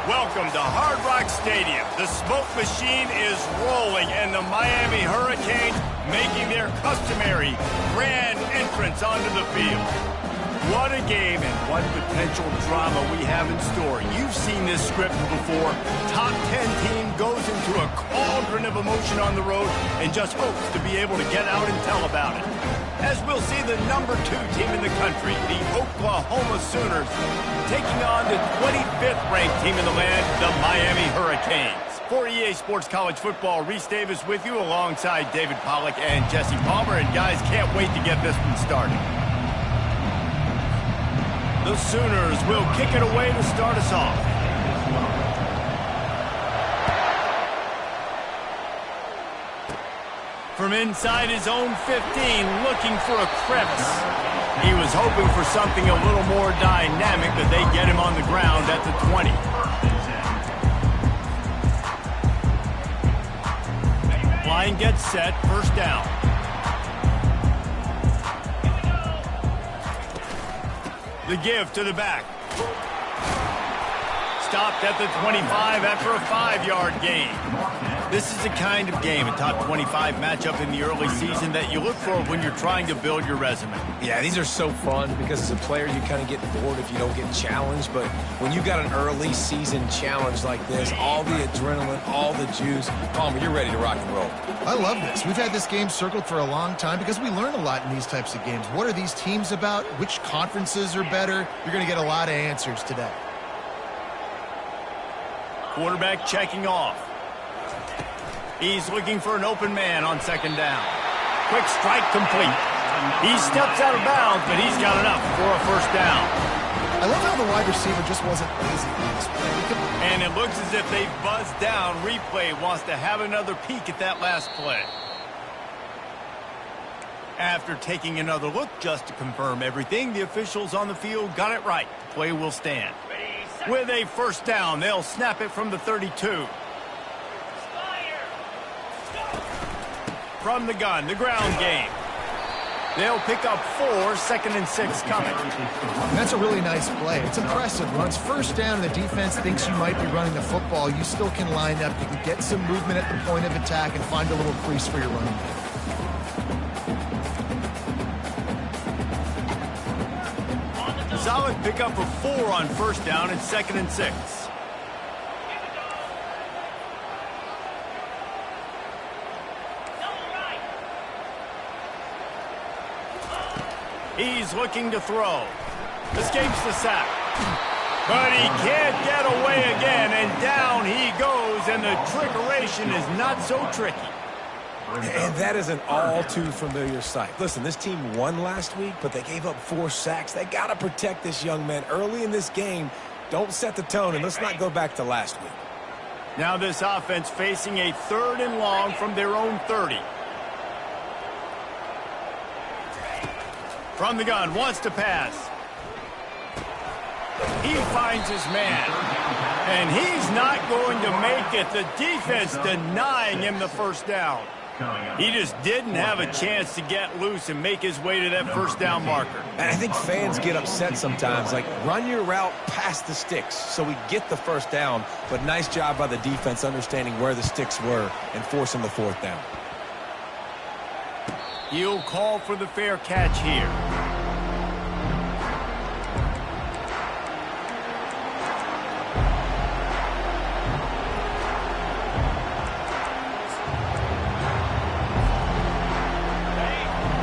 Welcome to Hard Rock Stadium. The smoke machine is rolling, and the Miami Hurricanes making their customary grand entrance onto the field. What a game and what potential drama we have in store. You've seen this script before. Top 10 team goes into a cauldron of emotion on the road and just hopes to be able to get out and tell about it. As we'll see the number 2 team in the country, the Oklahoma Sooners, taking on the 25th ranked team in the land, the Miami Hurricanes. For EA Sports College Football, Reese Davis with you alongside David Pollack and Jesse Palmer. And guys, can't wait to get this one started. The Sooners will kick it away to start us off. From inside his own 15, looking for a crevice. He was hoping for something a little more dynamic, but they get him on the ground at the 20. Line gets set, first down. The give to the back. Stopped at the 25 after a 5-yard gain. This is the kind of game, a top 25 matchup in the early season, that you look for when you're trying to build your resume. Yeah, these are so fun because as a player, you kind of get bored if you don't get challenged. But when you got an early season challenge like this, all the adrenaline, all the juice, Palmer, you're ready to rock and roll. I love this. We've had this game circled for a long time because we learn a lot in these types of games. What are these teams about? Which conferences are better? You're going to get a lot of answers today. Quarterback checking off. He's looking for an open man on second down. Quick strike complete. He steps out of bounds, but he's got enough for a first down. I love how the wide receiver just wasn't lazy on this play. And it looks as if they've buzzed down. Replay wants to have another peek at that last play. After taking another look just to confirm everything, the officials on the field got it right. The play will stand. With a first down, they'll snap it from the 32. From the gun, the ground game. They'll pick up 4, second and 6 coming. That's a really nice play. It's impressive. When it's first down and the defense thinks you might be running the football, you still can line up. You can get some movement at the point of attack and find a little crease for your running back. Solid pickup of 4 on first down and second and 6. He's looking to throw. Escapes the sack. But he can't get away again, and down he goes, and the trickeration is not so tricky. And that is an all too familiar sight. Listen, this team won last week, but they gave up 4 sacks. They got to protect this young man early in this game. Don't set the tone, and let's not go back to last week. Now this offense facing a 3rd and long from their own 30. From the gun, wants to pass. He finds his man. And he's not going to make it. The defense denying him the first down. He just didn't have a chance to get loose and make his way to that first down marker. And I think fans get upset sometimes. Like, run your route past the sticks so we get the first down. But nice job by the defense understanding where the sticks were and forcing the 4th down. He'll call for the fair catch here.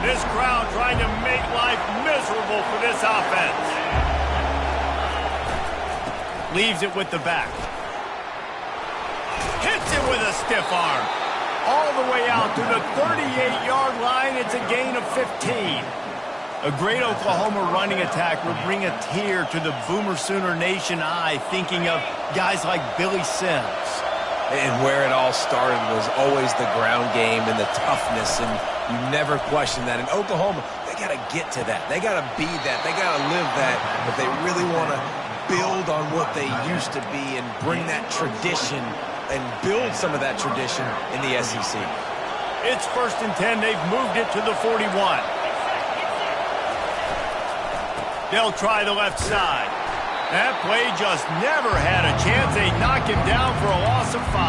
This crowd trying to make life miserable for this offense. Leaves it with the back. Hits it with a stiff arm. All the way out to the 38-yard line. It's a gain of 15. A great Oklahoma running attack would bring a tear to the Boomer Sooner Nation eye, thinking of guys like Billy Sims. And where it all started was always the ground game and the toughness, and you never question that. In Oklahoma, they got to get to that. They got to be that. They got to live that if they really want to build on what they used to be and bring that tradition and build some of that tradition in the SEC. It's 1st and 10. They've moved it to the 41. They'll try the left side. That play just never had a chance. They knock him down for a loss of 5.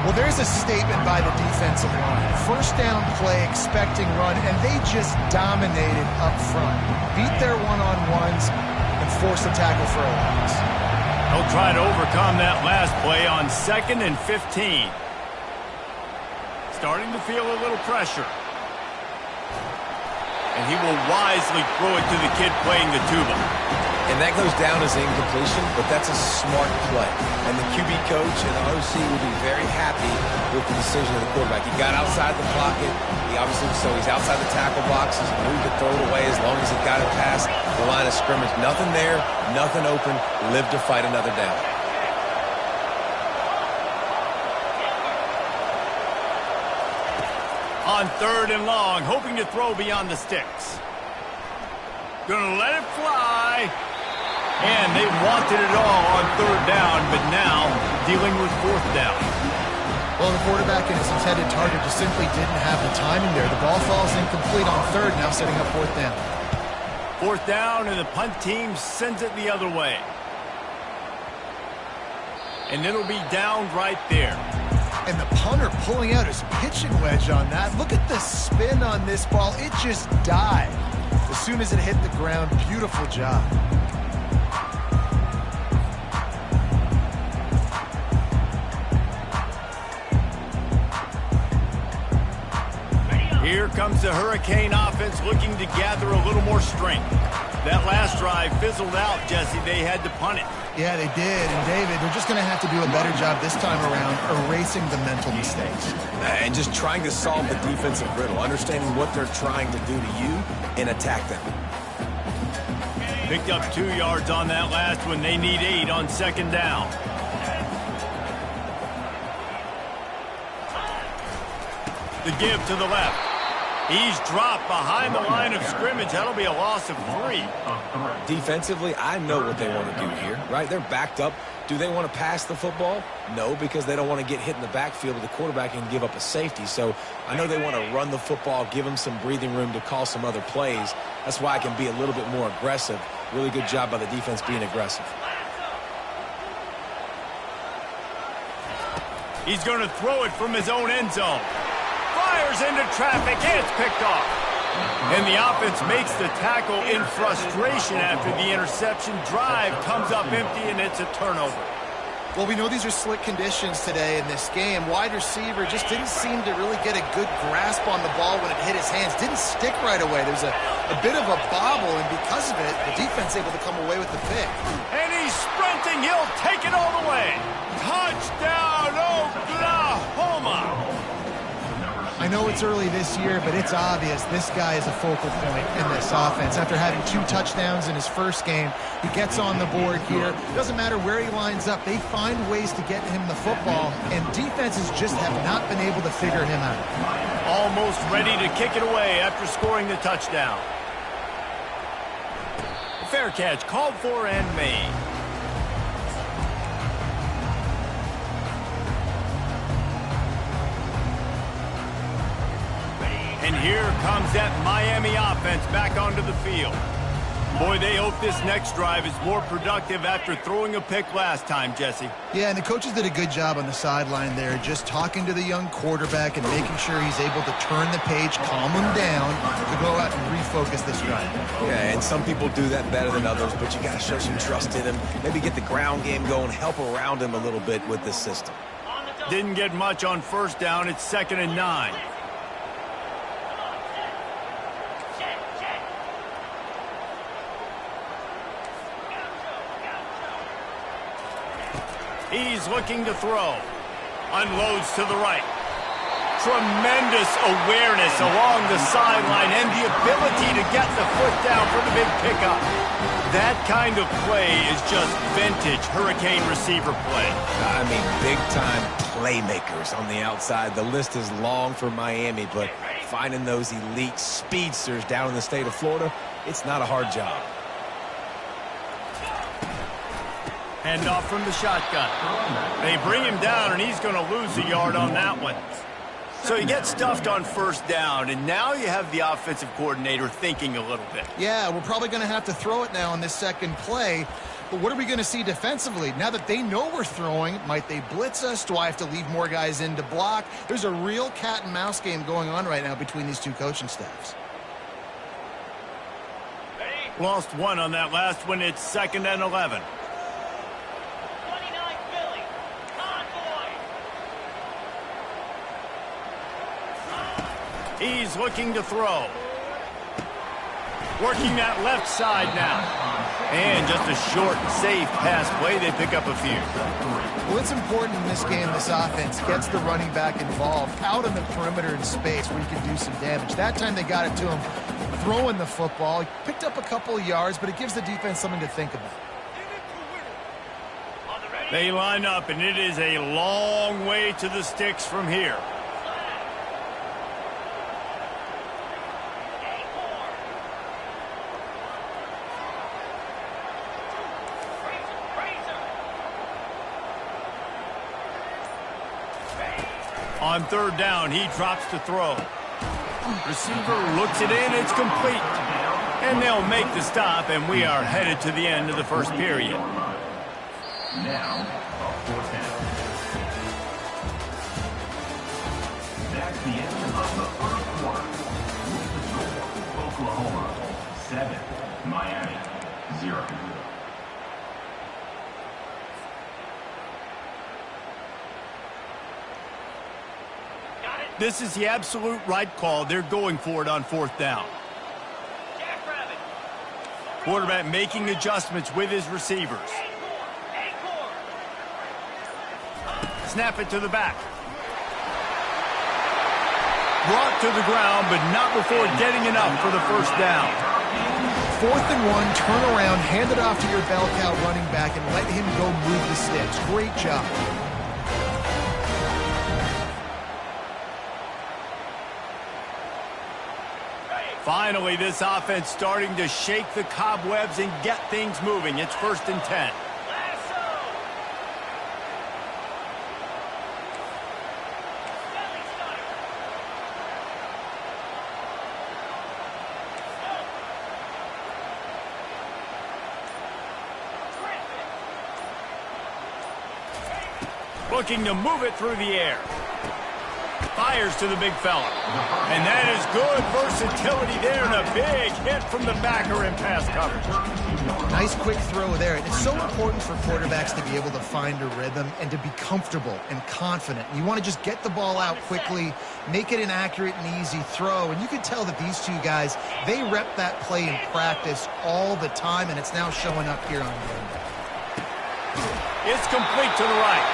Well, there's a statement by the defensive line. First down play, expecting run, and they just dominated up front. Beat their one-on-ones and forced a tackle for a loss. They'll try to overcome that last play on 2nd and 15. Starting to feel a little pressure. And he will wisely throw it to the kid playing the tuba. And that goes down as incompletion, but that's a smart play. And the QB coach and the OC will be very happy with the decision of the quarterback. He got outside the pocket. He's outside the tackle box. He's moved to throw it away as long as he got it past the line of scrimmage. Nothing there, nothing open. Live to fight another down. On 3rd and long, hoping to throw beyond the sticks. Gonna let it fly. And they wanted it all on 3rd down, but now dealing with 4th down. Well, the quarterback and his intended target just simply didn't have the timing there. The ball falls incomplete on 3rd, now setting up 4th down. 4th down, and the punt team sends it the other way. And it'll be down right there. And the punter pulling out his pitching wedge on that. Look at the spin on this ball. It just died. As soon as it hit the ground, beautiful job. Here comes the Hurricane offense looking to gather a little more strength. That last drive fizzled out, Jesse. They had to punt it. Yeah, they did. And David, they're just going to have to do a better job this time around erasing the mental mistakes. And just trying to solve the defensive riddle, understanding what they're trying to do to you and attack them. Picked up 2 yards on that last one. They need 8 on 2nd down. The give to the left. He's dropped behind the line of scrimmage. That'll be a loss of 3. Defensively, I know what they want to do here, right? They're backed up. Do they want to pass the football? No, because they don't want to get hit in the backfield with the quarterback and give up a safety. So I know they want to run the football, give them some breathing room to call some other plays. That's why I can be a little bit more aggressive. Really good job by the defense being aggressive. He's going to throw it from his own end zone. Fires into traffic, and it's picked off. And the offense makes the tackle in frustration after the interception. Drive comes up empty, and it's a turnover. Well, we know these are slick conditions today in this game. Wide receiver just didn't seem to really get a good grasp on the ball when it hit his hands. Didn't stick right away. There's a bit of a bobble, and because of it, the defense able to come away with the pick. And he's sprinting. He'll take it all the way. Touchdown, Oklahoma! I know it's early this year, but it's obvious this guy is a focal point in this offense. After having 2 touchdowns in his first game, he gets on the board here. Doesn't matter where he lines up, they find ways to get him the football, and defenses just have not been able to figure him out. Almost ready to kick it away after scoring the touchdown. Fair catch called for and made. And here comes that Miami offense back onto the field. Boy, they hope this next drive is more productive after throwing a pick last time, Jesse. Yeah, and the coaches did a good job on the sideline there, just talking to the young quarterback and making sure he's able to turn the page, calm him down, to go out and refocus this drive. Yeah, and some people do that better than others, but you got to show some trust in him. Maybe get the ground game going, help around him a little bit with this system. Didn't get much on 1st down. It's 2nd and 9. He's looking to throw. Unloads to the right. Tremendous awareness along the sideline and the ability to get the foot down for the big pickup. That kind of play is just vintage Hurricane receiver play. I mean, big-time playmakers on the outside. The list is long for Miami, but finding those elite speedsters down in the state of Florida, it's not a hard job. Hand off from the shotgun. They bring him down, and he's going to lose a yard on that one. So you get stuffed on first down, and now you have the offensive coordinator thinking a little bit. Yeah, we're probably going to have to throw it now on this second play. But what are we going to see defensively? Now that they know we're throwing, might they blitz us? Do I have to leave more guys in to block? There's a real cat and mouse game going on right now between these two coaching staffs. Lost one on that last one. It's 2nd and 11. 29 Philly. Convoy. He's looking to throw. Working that left side now. And just a short, safe pass play. They pick up a few. Well, it's important in this game, this offense gets the running back involved out on the perimeter in space where you can do some damage. That time they got it to him throwing the football. He picked up a couple of yards, but it gives the defense something to think about. They line up, and it is a long way to the sticks from here. On third down, he drops to throw. Receiver looks it in, it's complete. And they'll make the stop, and we are headed to the end of the first period. Now, 4th down. That's the end of the first quarter. With the score, Oklahoma 7, Miami 0. This is the absolute right call. They're going for it on 4th down. Jackrabbit. Quarterback making adjustments with his receivers. Snap it to the back. Brought to the ground, but not before getting enough for the first down. 4th and 1, turn around, hand it off to your bell cow running back, and let him go move the sticks. Great job. Finally, this offense starting to shake the cobwebs and get things moving. It's 1st and 10. Looking to move it through the air. Fires to the big fella. And that is good versatility there, and a big hit from the backer in pass coverage. Nice quick throw there. It's so important for quarterbacks to be able to find a rhythm and to be comfortable and confident. You want to just get the ball out quickly, make it an accurate and easy throw. And you can tell that these two guys, they rep that play in practice all the time, and it's now showing up here on game day. It's complete to the right.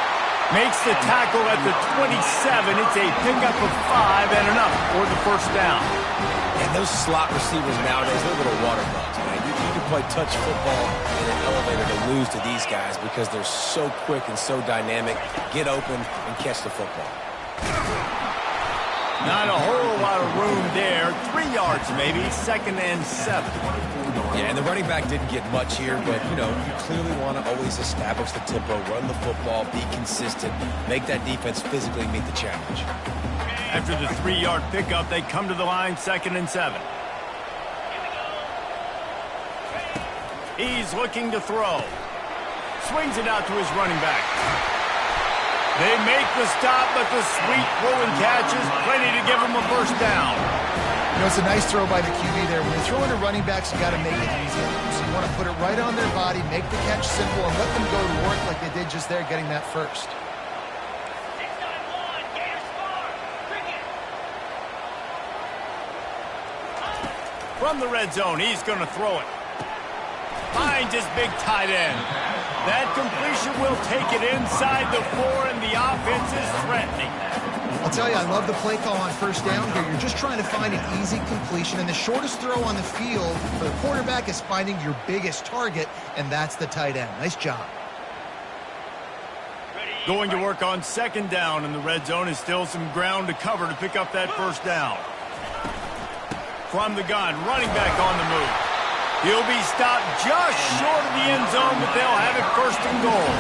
Makes the tackle at the 27. It's a pickup of 5 and enough for the first down. And those slot receivers nowadays, they're little water bugs, man. You can play touch football in an elevator to lose to these guys because they're so quick and so dynamic. Get open and catch the football. Not a whole lot of room there. 3 yards maybe, 2nd and 7. Yeah, and the running back didn't get much here, but, you clearly want to always establish the tempo, run the football, be consistent, make that defense physically meet the challenge. After the 3-yard pickup, they come to the line, 2nd and 7. He's looking to throw. Swings it out to his running back. They make the stop, but the sweet throwing catch is plenty to give him a first down. It's a nice throw by the QB there. When you're throwing to running backs, you got to make it easy. So you want to put it right on their body, make the catch simple, and let them go to work like they did just there, getting that first. 6-9-1, Gators score. Cricket. From the red zone, he's going to throw it. Finds his big tight end. That completion will take it inside the 4, and the offense is threatening. I'll tell you, I love the play call on first down here. You're just trying to find an easy completion, and the shortest throw on the field for the quarterback is finding your biggest target, and that's the tight end. Nice job. Going to work on 2nd down, and the red zone is still some ground to cover to pick up that first down. From the gun, running back on the move. He'll be stopped just short of the end zone, but they'll have it 1st and goal.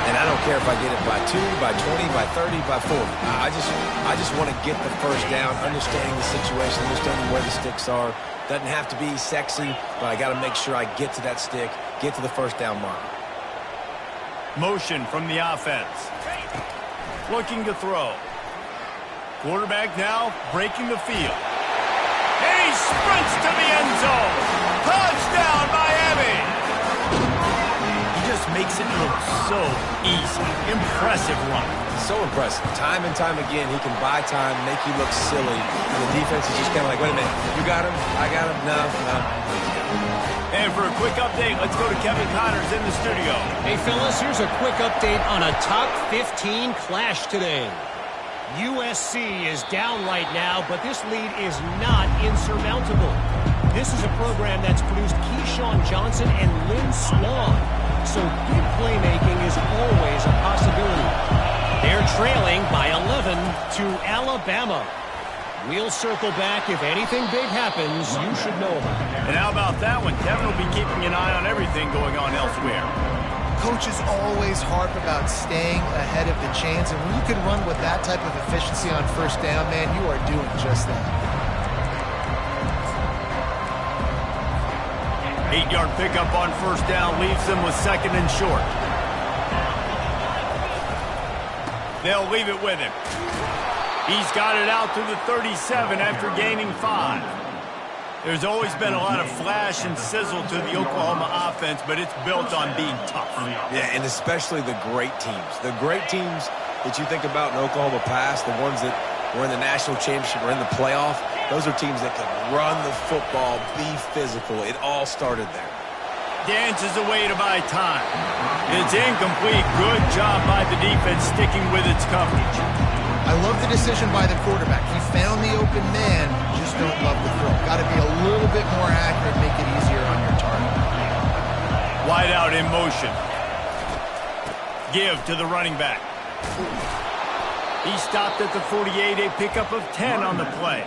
And I don't care if I get it by 2, by 20, by 30, by 40. I just want to get the first down, understanding the situation, understanding where the sticks are. Doesn't have to be sexy, but I got to make sure I get to that stick, get to the first down mark. Motion from the offense. Looking to throw. Quarterback now breaking the field. And he sprints to the end zone. Touchdown, Miami! He just makes it look so easy. Impressive run. So impressive. Time and time again, he can buy time, make you look silly. And the defense is just kind of like, wait a minute, you got him? I got him? No. And for a quick update, let's go to Kevin Connors in the studio. Hey, fellas, here's a quick update on a top 15 clash today. USC is down right now, but this lead is not insurmountable. This is a program that's produced Keyshawn Johnson and Lynn Swann, so big playmaking is always a possibility. They're trailing by 11 to Alabama. We'll circle back. If anything big happens, you should know about it. And how about that one? Kevin will be keeping an eye on everything going on elsewhere. Coaches always harp about staying ahead of the chains, and when you can run with that type of efficiency on first down, man, you are doing just that. 8-yard pickup on first down leaves them with second and short. They'll leave it with him. He's got it out to the 37 after gaining 5. There's always been a lot of flash and sizzle to the Oklahoma offense, but it's built on being tough. Yeah, and especially the great teams. The great teams that you think about in Oklahoma past, the ones that were in the national championship or in the playoff, those are teams that can run the football, be physical. It all started there. Dances away to buy time. It's incomplete. Good job by the defense sticking with its coverage. I love the decision by the quarterback. He found the open man, just don't love the throw. Got to be a little bit more accurate, make it easier on your target. Wide out in motion. Give to the running back. He stopped at the 48, a pickup of 10 on the play.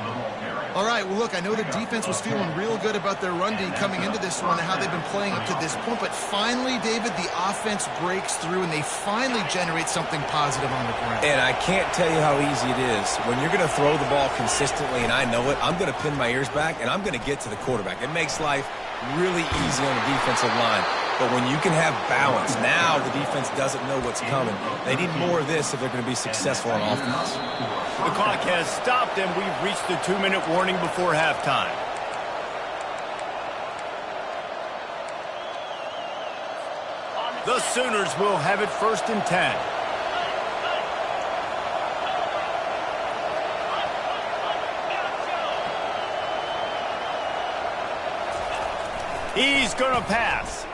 All right, well, look, I know the defense was feeling real good about their run D coming into this one and how they've been playing up to this point, but finally, David, the offense breaks through and they finally generate something positive on the ground. And I can't tell you how easy it is. When you're going to throw the ball consistently, and I know it, I'm going to pin my ears back, and I'm going to get to the quarterback. It makes life really easy on the defensive line. But when you can have balance, now the defense doesn't know what's coming. They need more of this if they're going to be successful on offense. The clock has stopped, and we've reached the 2-minute warning before halftime. The Sooners will have it 1st and 10. He's going to pass.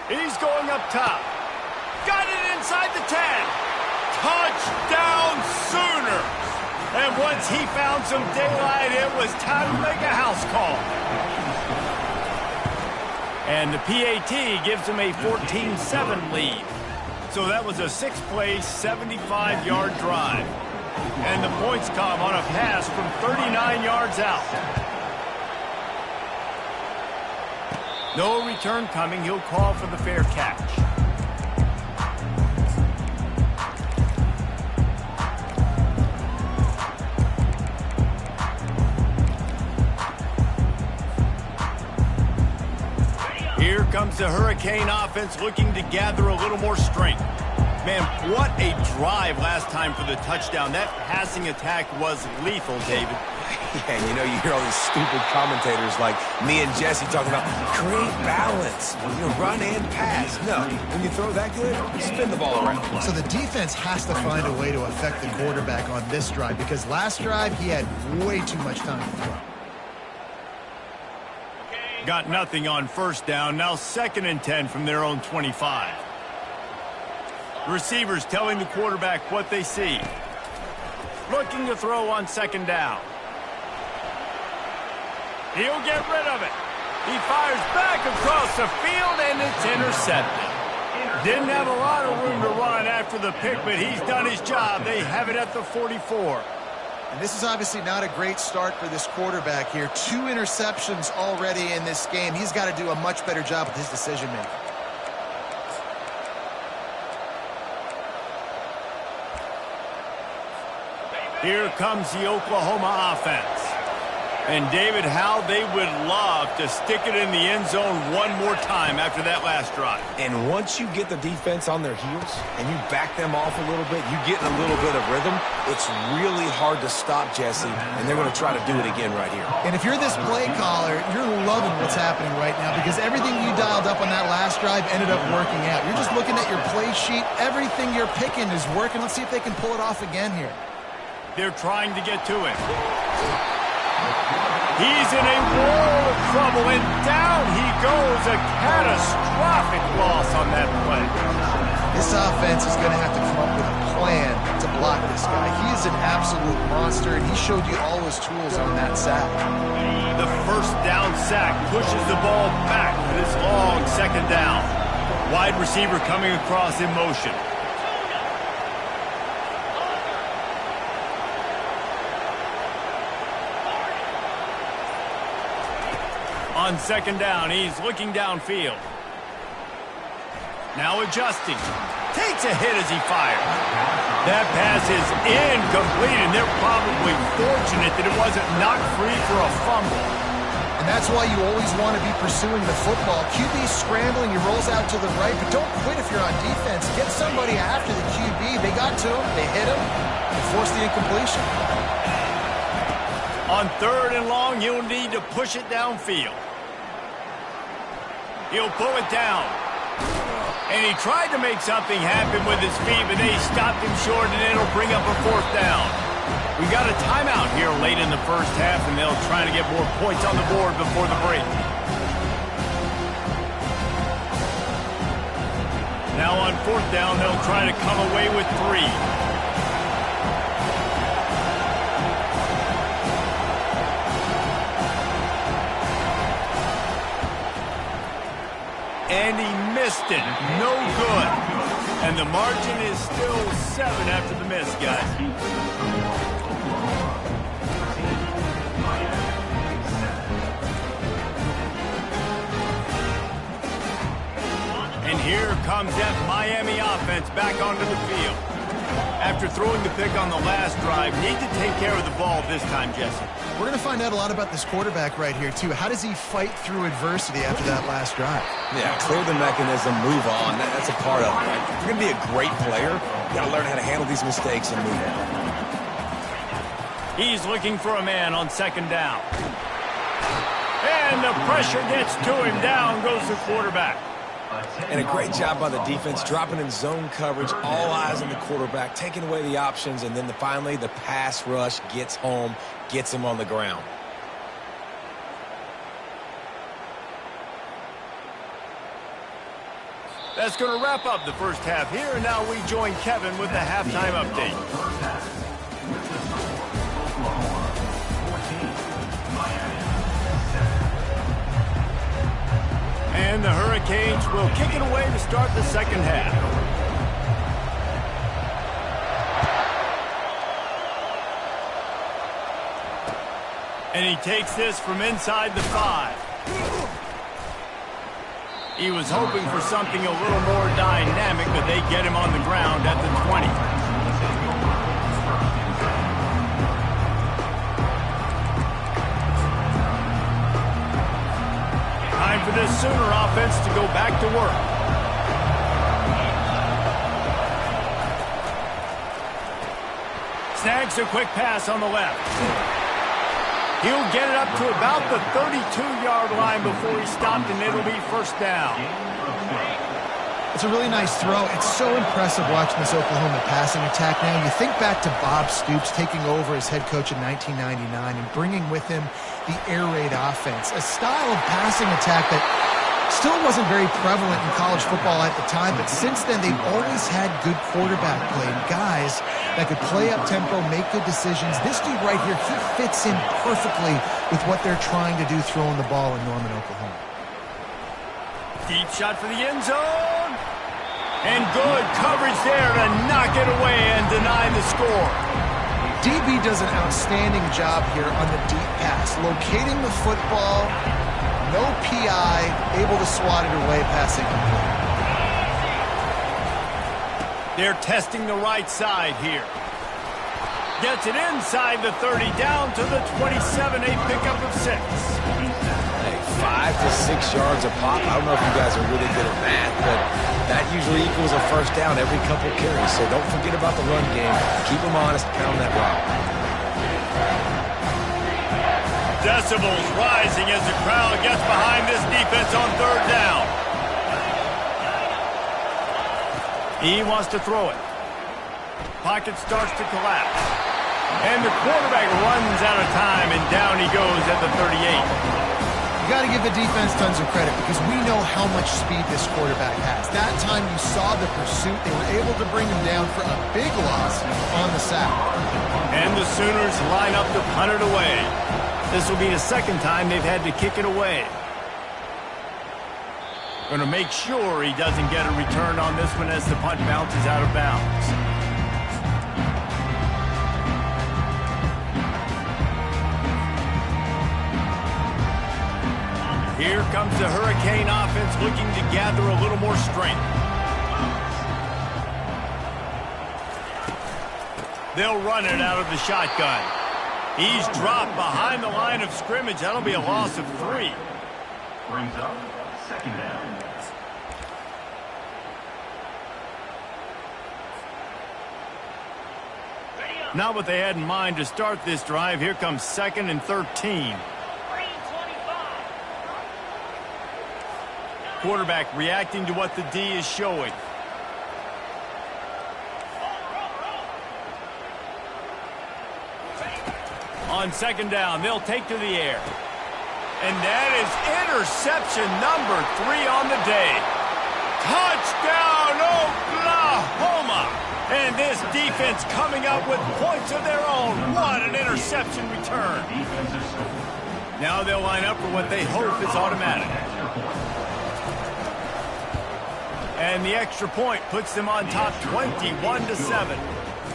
He's going up top. Got it inside the 10. Touchdown Sooners. And once he found some daylight, it was time to make a house call. And the PAT gives him a 14-7 lead. So that was a 6-play, 75-yard drive. And the points come on a pass from 39 yards out. No return coming. He'll call for the fair catch. Here comes the Hurricane offense looking to gather a little more strength. Man, what a drive last time for the touchdown. That passing attack was lethal, David. Yeah, you know, you hear all these stupid commentators like me and Jesse talking about create balance, run and pass. No, when you throw that good, spin the ball around. So the defense has to find a way to affect the quarterback on this drive because last drive he had way too much time to throw. Got nothing on first down. Now 2nd and 10 from their own 25. Receivers telling the quarterback what they see. Looking to throw on 2nd down. He'll get rid of it. He fires back across the field, and it's intercepted. Didn't have a lot of room to run after the pick, but he's done his job. They have it at the 44. And this is obviously not a great start for this quarterback here. 2 interceptions already in this game. He's got to do a much better job with his decision-making. Here comes the Oklahoma offense. And, David, how they would love to stick it in the end zone one more time after that last drive. And once you get the defense on their heels and you back them off a little bit, you get in a little bit of rhythm, it's really hard to stop, Jesse, and they're going to try to do it again right here. And if you're this play caller, you're loving what's happening right now because everything you dialed up on that last drive ended up working out. You're just looking at your play sheet. Everything you're picking is working. Let's see if they can pull it off again here. They're trying to get to him. He's in a world of trouble, and down he goes. A catastrophic loss on that play. This offense is going to have to come up with a plan to block this guy. He is an absolute monster, and he showed you all his tools on that sack. The first down sack pushes the ball back for this long second down. Wide receiver coming across in motion. On second down, he's looking downfield. Now adjusting. Takes a hit as he fires. That pass is incomplete, and they're probably fortunate that it wasn't knocked free for a fumble. And that's why you always want to be pursuing the football. QB's scrambling, he rolls out to the right, but don't quit if you're on defense. Get somebody after the QB. They got to him, they hit him, and forced the incompletion. On third and long, you'll need to push it downfield. He'll pull it down. And he tried to make something happen with his feet, but they stopped him short, and it'll bring up a fourth down. We got a timeout here late in the first half, and they'll try to get more points on the board before the break. Now on fourth down, they'll try to come away with 3. And he missed it. No good. And the margin is still 7 after the miss, guys. And here comes that Miami offense back onto the field. After throwing the pick on the last drive, need to take care of the ball this time, Jesse. We're going to find out a lot about this quarterback right here, too. How does he fight through adversity after that last drive? Yeah, clear the mechanism, move on. That's a part of it, right? If you're going to be a great player, you got to learn how to handle these mistakes and move on. He's looking for a man on second down. And the pressure gets to him. Down goes the quarterback. And a great job by the defense, dropping in zone coverage, all eyes on the quarterback, taking away the options, and then finally the pass rush gets home, gets him on the ground. That's going to wrap up the first half here, and now we join Kevin with the halftime update. And the Hurricanes will kick it away to start the second half. And he takes this from inside the 5. He was hoping for something a little more dynamic, but they get him on the ground at the 20. Time for this Sooner offense to go back to work. Snags a quick pass on the left. He'll get it up to about the 32-yard line before he's stopped, and it'll be first down. It's a really nice throw. It's so impressive watching this Oklahoma passing attack now. You think back to Bob Stoops taking over as head coach in 1999 and bringing with him the air raid offense, a style of passing attack that still wasn't very prevalent in college football at the time, but since then they've always had good quarterback play and guys that could play up tempo, make good decisions. This dude right here, he fits in perfectly with what they're trying to do throwing the ball in Norman, Oklahoma. Deep shot for the end zone. And good coverage there to knock it away and deny the score. DB does an outstanding job here on the deep pass, locating the football, no PI, able to swat it away, passing complete. They're testing the right side here. Gets it inside the 30, down to the 27, a pickup of 6. Hey, 5 to 6 yards a pop. I don't know if you guys are really good at math, but that usually equals a first down every couple carries. So don't forget about the run game. Keep them honest, pound that rock. Decibels rising as the crowd gets behind this defense on 3rd down. He wants to throw it. Pocket starts to collapse. And the quarterback runs out of time, and down he goes at the 38. You got to give the defense tons of credit because we know how much speed this quarterback has. That time you saw the pursuit. They were able to bring him down for a big loss on the sack. And the Sooners line up to punt it away. This will be the 2nd time they've had to kick it away. Going to make sure he doesn't get a return on this one as the punt bounces out of bounds. Here comes the Hurricane offense looking to gather a little more strength. They'll run it out of the shotgun. He's dropped behind the line of scrimmage. That'll be a loss of 3. Brings up 2nd down. Not what they had in mind to start this drive. Here comes 2nd and 13. Quarterback reacting to what the D is showing. On 2nd down, they'll take to the air. And that is interception number 3 on the day. Touchdown, Oklahoma! And this defense coming up with points of their own. What an interception return. Now they'll line up for what they hope is automatic. And the extra point puts them on top 21-7.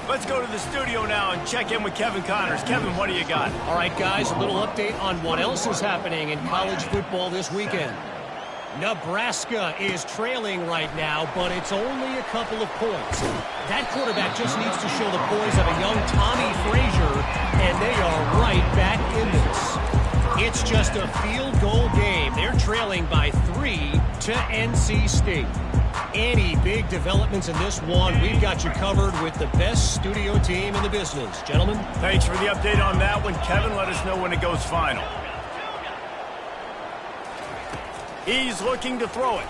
Let's go to the studio now and check in with Kevin Connors. Kevin, what do you got? All right, guys, a little update on what else is happening in college football this weekend. Nebraska is trailing right now, but it's only a couple of points. That quarterback just needs to show the poise of a young Tommy Frazier, and they are right back in this. It's just a field goal game. They're trailing by 3 to NC State. Any big developments in this one, we've got you covered with the best studio team in the business. Gentlemen. Thanks for the update on that one, Kevin. Let us know when it goes final. He's looking to throw it.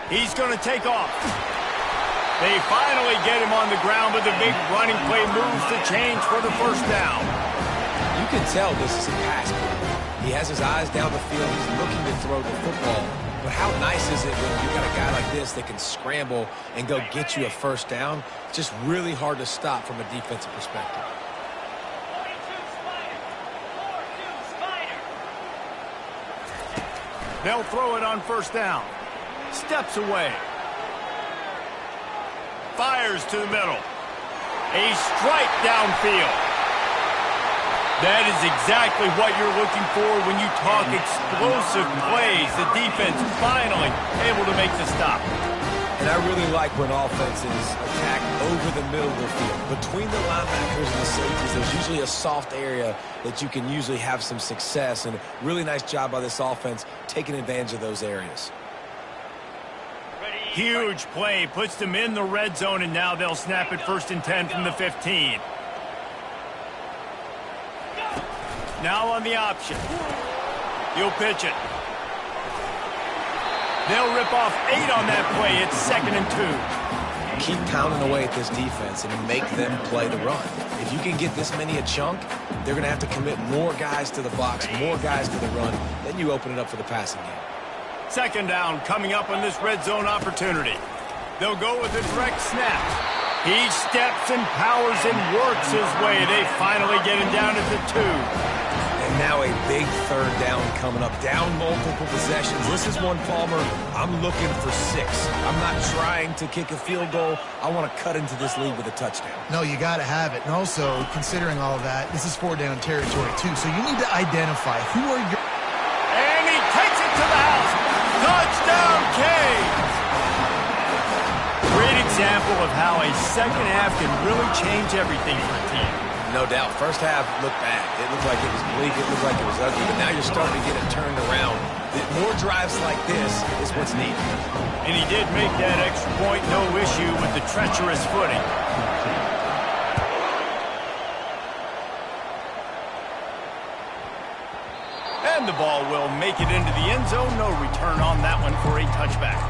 He's going to take off. They finally get him on the ground, but the big running play moves the change for the 1st down. You can tell this is a pass play. He has his eyes down the field. He's looking to throw the football. But how nice is it when you got a guy like this that can scramble and go get you a 1st down? It's just really hard to stop from a defensive perspective. They'll throw it on 1st down. Steps away. Fires to the middle. A strike downfield. That is exactly what you're looking for when you talk explosive plays. The defense finally able to make the stop. And I really like when offenses attack over the middle of the field. Between the linebackers and the safeties, there's usually a soft area that you can usually have some success. And really nice job by this offense taking advantage of those areas. Huge play, puts them in the red zone, and now they'll snap it 1st and 10 from the 15. Now on the option. He'll pitch it. They'll rip off 8 on that play. It's 2nd and 2. Keep pounding away at this defense and make them play the run. If you can get this many a chunk, they're going to have to commit more guys to the box, more guys to the run. Then you open it up for the passing game. 2nd down coming up on this red zone opportunity. They'll go with a direct snap. He steps and powers and works his way. They finally get him down at the 2. And now a big 3rd down coming up. Down multiple possessions. This is one, Palmer, I'm looking for 6. I'm not trying to kick a field goal. I want to cut into this lead with a touchdown. No, you got to have it. And also, considering all of that, this is 4-down territory, too. So you need to identify who are your... And he takes it to the house. Touchdown, Canes. Great example of how a second half can really change everything for a team. No doubt. First half looked bad. It looked like it was bleak. It looked like it was ugly. But now you're starting to get it turned around. More drives like this is what's needed. And he did make that extra point, no issue with the treacherous footing. And the ball will make it into the end zone. No return on that one for a touchback.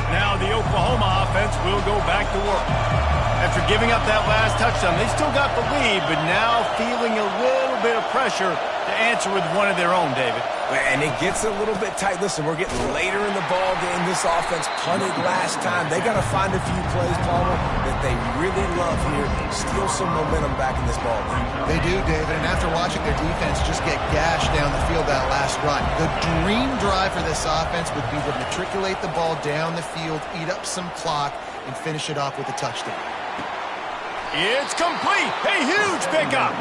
Now the Oklahoma offense will go back to work. After giving up that last touchdown, they still got the lead, but now feeling a little bit of pressure to answer with one of their own, David. And it gets a little bit tight. Listen, we're getting later in the ball game. This offense punted last time. They got to find a few plays, Palmer, that they really love here. Steal some momentum back in this ball game. They do, David, and after watching their defense just get gashed down the field that last run, the dream drive for this offense would be to matriculate the ball down the field, eat up some clock, and finish it off with a touchdown. It's complete. A huge pickup.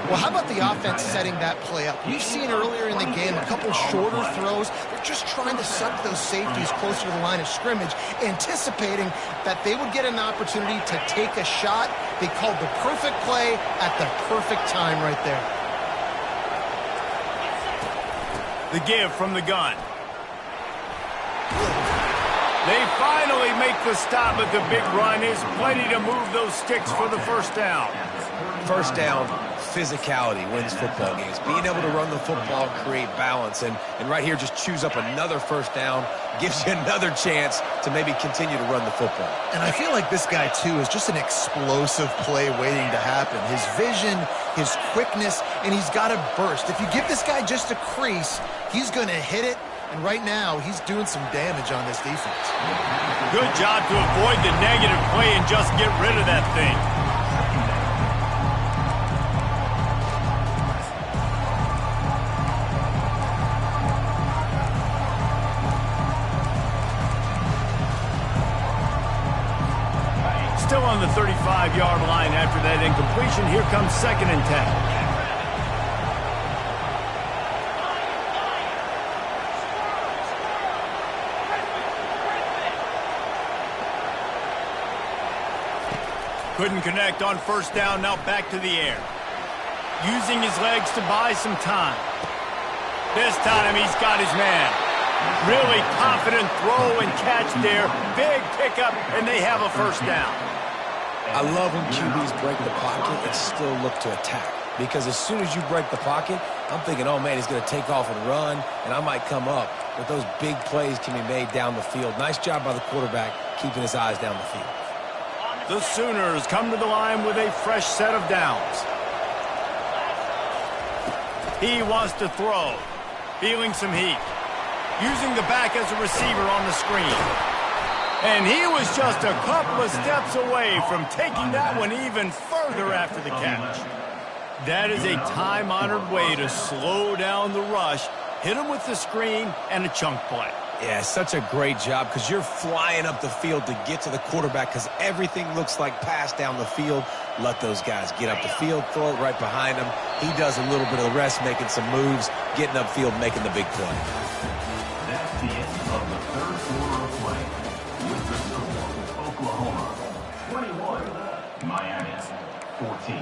Well, how about the offense setting that play up? We've seen earlier in the game a couple shorter throws. They're just trying to suck those safeties closer to the line of scrimmage, anticipating that they would get an opportunity to take a shot. They called the perfect play at the perfect time right there. The give from the gun. They finally make the stop, but the big run is plenty to move those sticks for the first down. First down, physicality wins football games. Being able to run the football, create balance, and right here just choose up another first down, gives you another chance to maybe continue to run the football. And I feel like this guy, too, is just an explosive play waiting to happen. His vision, his quickness, and he's got a burst. If you give this guy just a crease, he's going to hit it. And right now, he's doing some damage on this defense. Good job to avoid the negative play and just get rid of that thing. Still on the 35-yard line after that incompletion. Here comes 2nd and 10. Couldn't connect on first down, now back to the air. Using his legs to buy some time. This time he's got his man. Really confident throw and catch there. Big pickup, and they have a first down. I love when QBs break the pocket and still look to attack. Because as soon as you break the pocket, I'm thinking, oh, man, he's going to take off and run, and I might come up. But those big plays can be made down the field. Nice job by the quarterback keeping his eyes down the field. The Sooners come to the line with a fresh set of downs. He wants to throw. Feeling some heat. Using the back as a receiver on the screen. And he was just a couple of steps away from taking that one even further after the catch. That is a time-honored way to slow down the rush, hit him with the screen, and a chunk play. Yeah, such a great job because you're flying up the field to get to the quarterback because everything looks like pass down the field. Let those guys get up the field, throw it right behind him. He does a little bit of the rest, making some moves, getting upfield, making the big play. That's the end of the third quarter of play. With the score, Oklahoma 21, Miami 14.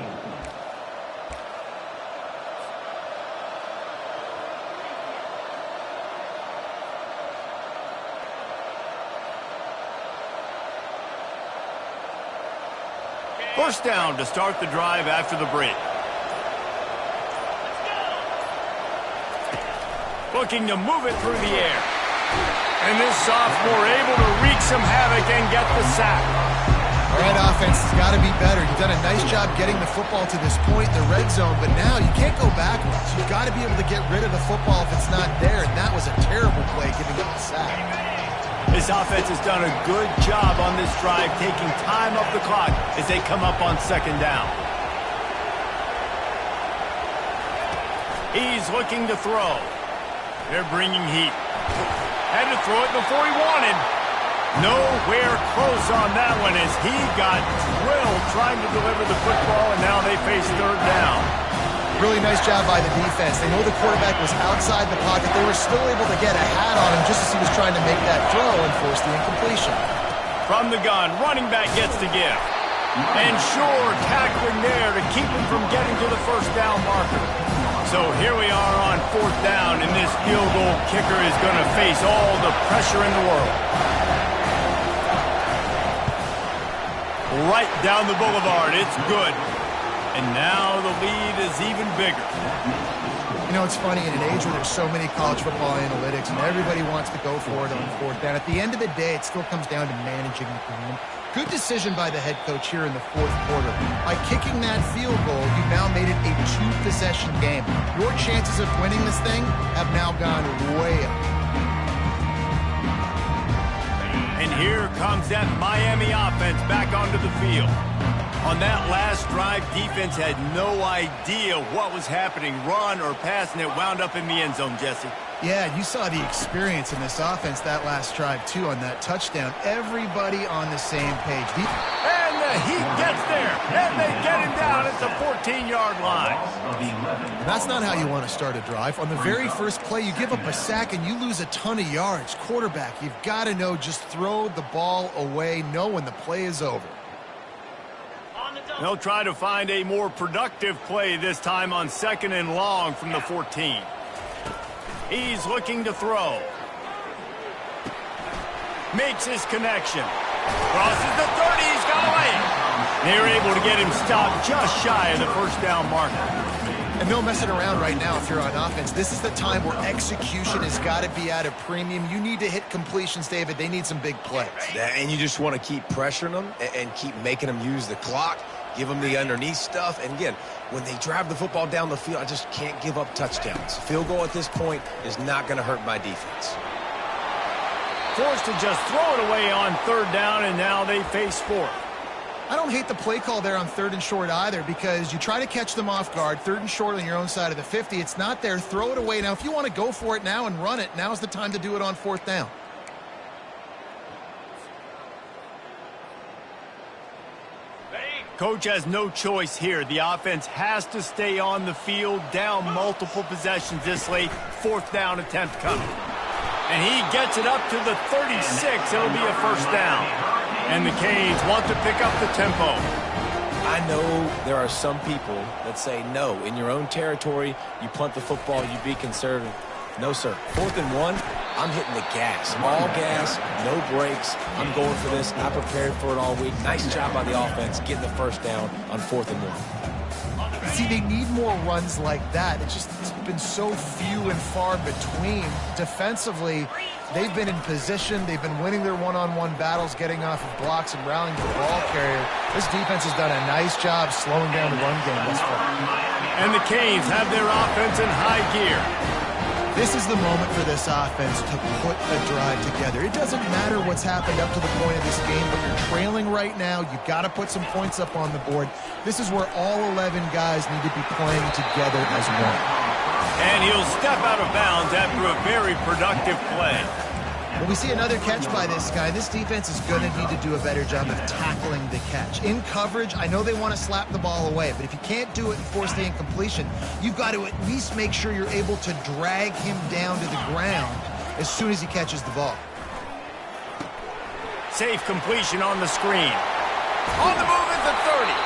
First down to start the drive after the break. Looking to move it through the air. And this sophomore able to wreak some havoc and get the sack. All right, offense has got to be better. You've done a nice job getting the football to this point in the red zone, but now you can't go backwards. You've got to be able to get rid of the football if it's not there, and that was a terrible play giving up the sack. This offense has done a good job on this drive, taking time off the clock as they come up on second down. He's looking to throw. They're bringing heat. Had to throw it before he wanted. Nowhere close on that one as he got drilled trying to deliver the football, and now they face third down. Really nice job by the defense. They know the quarterback was outside the pocket. They were still able to get a hat on him just as he was trying to make that throw and force the incompletion. From the gun, running back gets the give. And Shore tackling there to keep him from getting to the first down marker. So here we are on fourth down, and this field goal kicker is going to face all the pressure in the world. Right down the boulevard, it's good. And now the lead is even bigger. You know, it's funny, in an age where there's so many college football analytics and everybody wants to go for it on fourth down, at the end of the day, it still comes down to managing the game. Good decision by the head coach here in the fourth quarter. By kicking that field goal, you've now made it a two-possession game. Your chances of winning this thing have now gone way up. And here comes that Miami offense back onto the field. On that last drive, defense had no idea what was happening, run or pass, and it wound up in the end zone, Jesse. Yeah, you saw the experience in this offense that last drive, too, on that touchdown. Everybody on the same page. And the Heat gets there, and they get him down at the 14-yard line. That's not how you want to start a drive. On the very first play, you give up a sack and you lose a ton of yards. Quarterback, you've got to know, just throw the ball away, know when the play is over. They'll try to find a more productive play this time on 2nd and long from the 14. He's looking to throw. Makes his connection. Crosses the 30. He's got away. They're able to get him stopped just shy of the first down marker. And no messing around right now if you're on offense. This is the time where execution has got to be at a premium. You need to hit completions, David. They need some big plays. And you just want to keep pressuring them and keep making them use the clock. Give them the underneath stuff. And again, when they drive the football down the field, I just can't give up touchdowns. Field goal at this point is not going to hurt my defense. Forced to just throw it away on third down, and now they face fourth. I don't hate the play call there on 3rd and short either, because you try to catch them off guard. 3rd and short on your own side of the 50. It's not there. Throw it away. Now, if you want to go for it now and run it, now's the time to do it on 4th down. Coach has no choice here. The offense has to stay on the field, down multiple possessions this late. 4th down attempt coming. And he gets it up to the 36. It'll be a first down. And the Canes want to pick up the tempo. I know there are some people that say, no, in your own territory, you punt the football, you be conservative. No, sir. 4th and 1, I'm hitting the gas. All gas, no brakes. I'm going for this. I prepared for it all week. Nice job by the offense getting the first down on 4th and 1. See, they need more runs like that. It's been so few and far between. Defensively, they've been in position. They've been winning their one-on-one battles, getting off of blocks and rallying the ball carrier. This defense has done a nice job slowing down the run game thus far. And the Canes have their offense in high gear. This is the moment for this offense to put a drive together. It doesn't matter what's happened up to the point of this game, but you're trailing right now. You've got to put some points up on the board. This is where all 11 guys need to be playing together as one. And he'll step out of bounds after a very productive play. When we see another catch by this guy, this defense is going to need to do a better job of tackling the catch. In coverage, I know they want to slap the ball away, but if you can't do it and force the incompletion, you've got to at least make sure you're able to drag him down to the ground as soon as he catches the ball. Safe completion on the screen. On the move at the 30.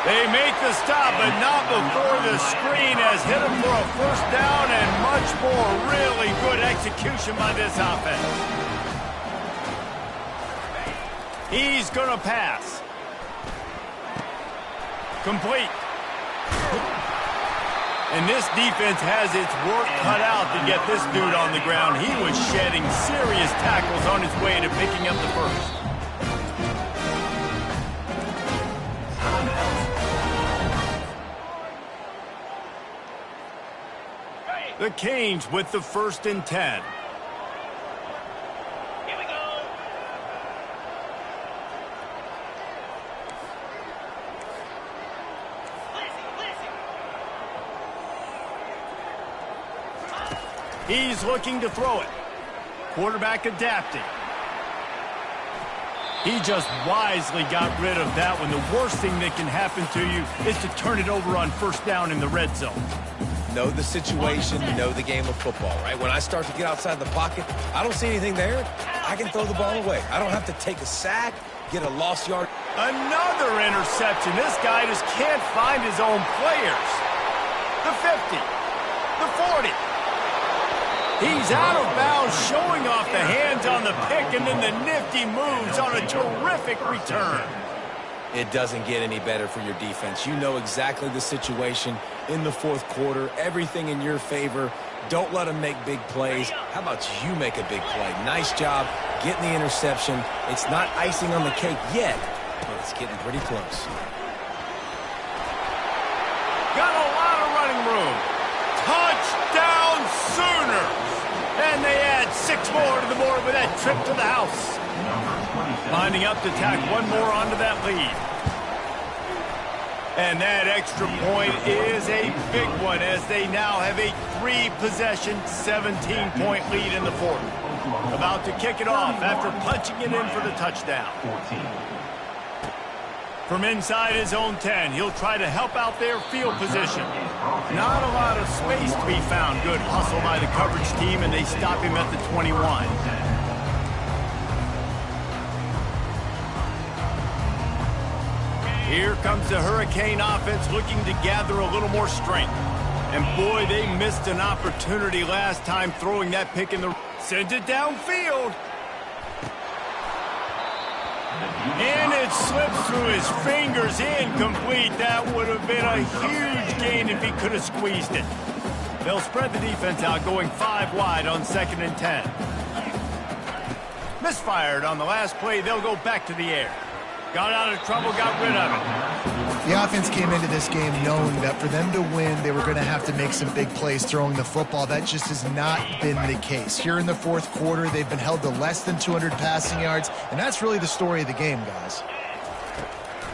They make the stop, but not before the screen has hit him for a first down and much more. Really good execution by this offense. He's going to pass. Complete. And this defense has its work cut out to get this dude on the ground. He was shedding serious tackles on his way to picking up the first. The Canes with the 1st and 10. Here we go. He's looking to throw it. Quarterback adapting. He just wisely got rid of that one. The worst thing that can happen to you is to turn it over on first down in the red zone. Know the situation, know the game of football, right? When I start to get outside the pocket, I don't see anything there. I can throw the ball away. I don't have to take a sack, get a lost yard. Another interception. This guy just can't find his own players. The 50, the 40. He's out of bounds, showing off the hands on the pick, and then the nifty moves on a terrific return. It doesn't get any better for your defense. You know exactly the situation in the fourth quarter, everything in your favor. Don't let them make big plays. How about you make a big play? Nice job getting the interception. It's not icing on the cake yet, but it's getting pretty close. Got a lot of running room. Touchdown Sooners! And they add 6 more to the board with that trip to the house. Lining up to tack one more onto that lead. And that extra point is a big one as they now have a 3-possession, 17-point lead in the fourth. About to kick it off after punching it in for the touchdown. From inside his own 10, he'll try to help out their field position. Not a lot of space to be found. Good hustle by the coverage team, and they stop him at the 21. Here comes the Hurricane offense looking to gather a little more strength. And boy, they missed an opportunity last time throwing that pick in the... Sends it downfield. And it slips through his fingers, incomplete. That would have been a huge gain if he could have squeezed it. They'll spread the defense out, going 5 wide on 2nd and 10. Misfired on the last play. They'll go back to the air. Got out of trouble, got rid of it. The offense came into this game knowing that for them to win, they were going to have to make some big plays throwing the football. That just has not been the case. Here in the fourth quarter, they've been held to less than 200 passing yards, and that's really the story of the game, guys.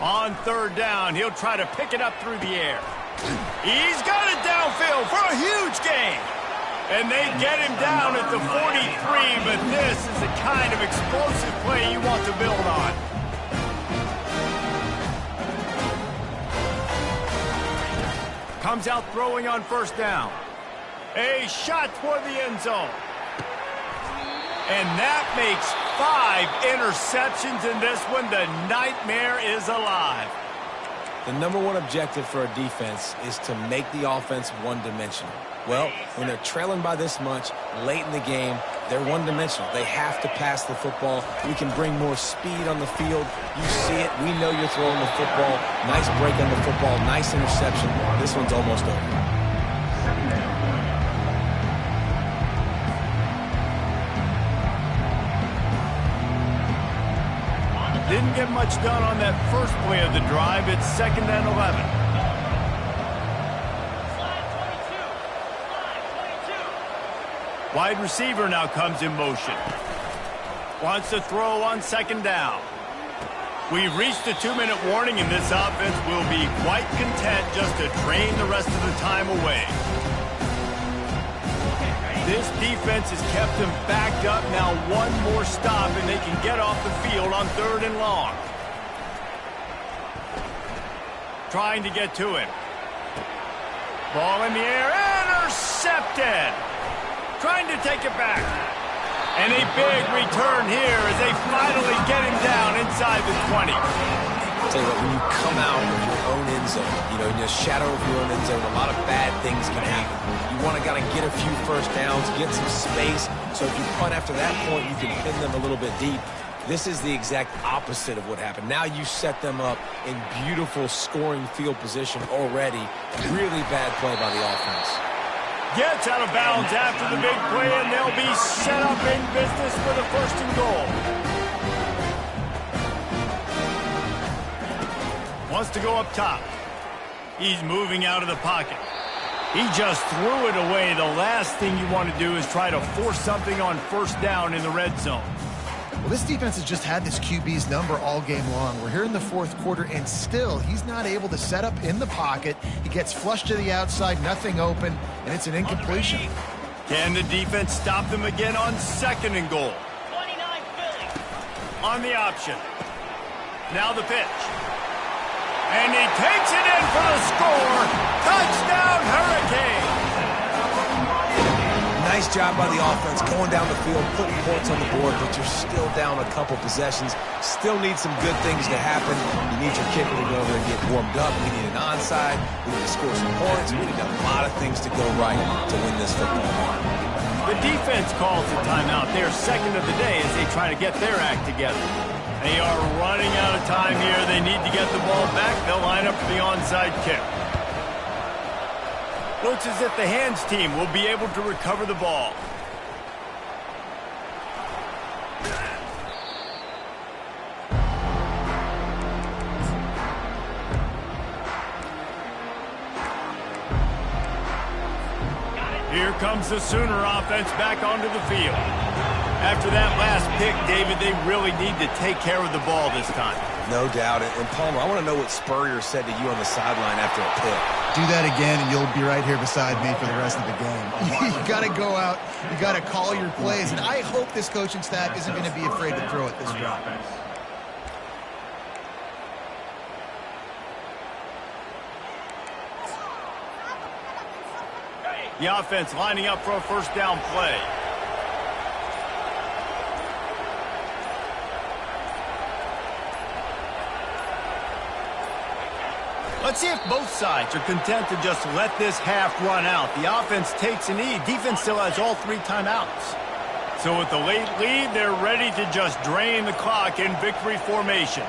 On 3rd down, he'll try to pick it up through the air. He's got it downfield for a huge gain. And they get him down at the 43, but this is the kind of explosive play you want to build on. Comes out throwing on 1st down. A shot toward the end zone. And that makes 5 interceptions in this one. The nightmare is alive. The #1 objective for a defense is to make the offense one-dimensional. Well, when they're trailing by this much late in the game, they're one-dimensional. They have to pass the football. We can bring more speed on the field. You see it. We know you're throwing the football. Nice break on the football. Nice interception. This one's almost over. Didn't get much done on that first play of the drive. It's 2nd and 11. Wide receiver now comes in motion. Wants to throw on 2nd down. We've reached the 2-minute warning, and this offense will be quite content just to drain the rest of the time away. This defense has kept them backed up. Now one more stop, and they can get off the field on 3rd and long. Trying to get to him. Ball in the air, intercepted. Trying to take it back. And a big return here as they finally get him down inside the 20. I'll tell you what, when you come out of your own end zone, in the shadow of your own end zone, a lot of bad things can happen. You want to get a few first downs, get some space, so if you punt after that point, you can pin them a little bit deep. This is the exact opposite of what happened. Now you set them up in beautiful scoring field position already. Really bad play by the offense. Gets out of bounds after the big play, and they'll be set up in business for the 1st and goal. Wants to go up top. He's moving out of the pocket. He just threw it away. The last thing you want to do is try to force something on 1st down in the red zone. Well, this defense has just had this QB's number all game long. We're here in the fourth quarter, and still he's not able to set up in the pocket. He gets flushed to the outside, nothing open, and it's an incompletion. Can the defense stop them again on 2nd and goal? on the option. Now the pitch. And he takes it in for the score. Touchdown, Hurricane. Nice job by the offense going down the field, putting points on the board, but you're still down a couple possessions. Still need some good things to happen. You need your kicker to go over and get warmed up. We need an onside. We need to score some points. We need a lot of things to go right to win this football game. The defense calls the timeout. They're second of the day as they try to get their act together. They are running out of time here. They need to get the ball back. They'll line up for the onside kick. Looks as if the hands team will be able to recover the ball. Here comes the Sooner offense back onto the field. After that last pick, David, they really need to take care of the ball this time. No doubt. And Palmer, I want to know what Spurrier said to you on the sideline after a pick. Do that again, and you'll be right here beside me for the rest of the game. You got to go out. You got to call your plays. And I hope this coaching staff isn't going to be afraid to throw it this drive. The offense lining up for a first down play. Let's see if both sides are content to just let this half run out. The offense takes a knee. Defense still has all 3 timeouts. So with the late lead, they're ready to just drain the clock in victory formation.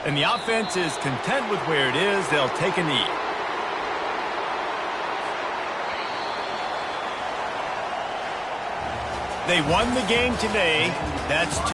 And the offense is content with where it is. They'll take a knee. They won the game today. That's